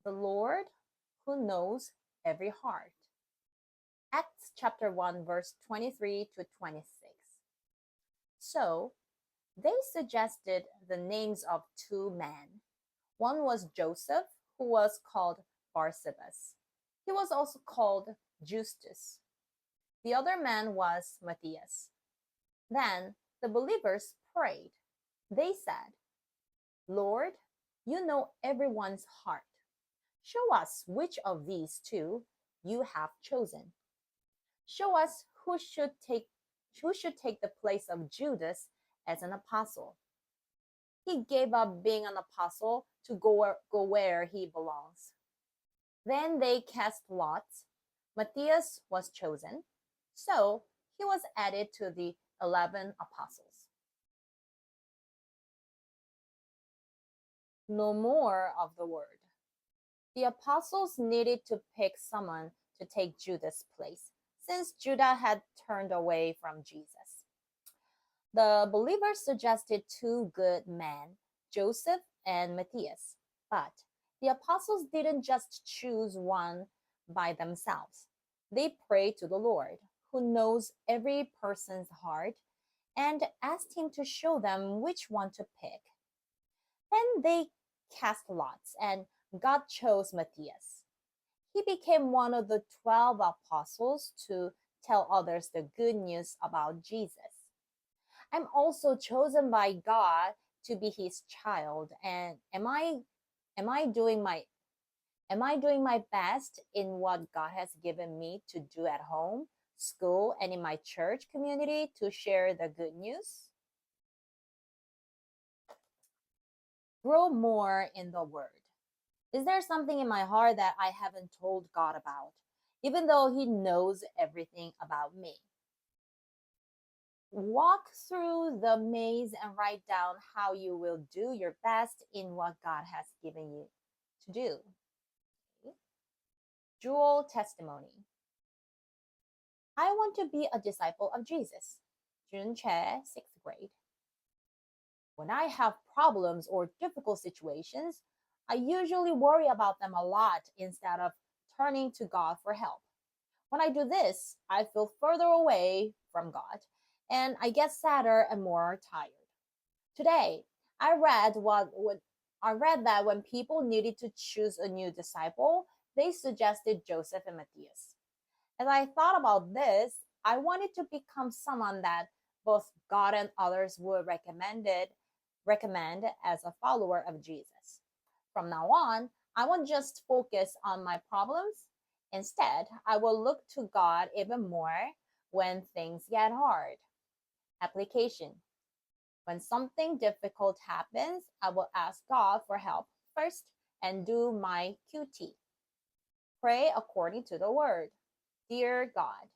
The Lord who knows every heart. Acts chapter 1, verse 23 to 26. So they suggested the names of two men. One was Joseph, who was called Barsabas. He was also called Justus. The other man was Matthias. Then the believers prayed. They said, Lord, you know everyone's heart. Show us which of these two you have chosen. Show us who should take the place of Judas as an apostle. He gave up being an apostle to go where he belongs. Then they cast lots. Matthias was chosen, so he was added to the 11 apostles. No more of the word. The apostles needed to pick someone to take Judas' place, since Judah had turned away from Jesus. The believers suggested two good men, Joseph and Matthias, but the apostles didn't just choose one by themselves. They prayed to the Lord, who knows every person's heart, and asked him to show them which one to pick. Then they cast lots, and God chose Matthias. He became one of the 12 apostles to tell others the good news about Jesus. I'm also chosen by God to be his child, and am I doing my best in what God has given me to do at home, school, and in my church community to share the good news? Grow more in the word. Is there something in my heart that I haven't told God about, even though he knows everything about me? Walk through the maze and write down how you will do your best in what God has given you to do. Okay. Jewel testimony. I want to be a disciple of Jesus. Junche, 6th grade. When I have problems or difficult situations, I usually worry about them a lot instead of turning to God for help. When I do this, I feel further away from God and I get sadder and more tired. Today, I read that when people needed to choose a new disciple, they suggested Joseph and Matthias. As I thought about this, I wanted to become someone that both God and others would recommend as a follower of Jesus. From now on, I won't just focus on my problems. Instead, I will look to God even more when things get hard. Application. When something difficult happens, I will ask God for help first and do my QT. Pray according to the word. Dear God,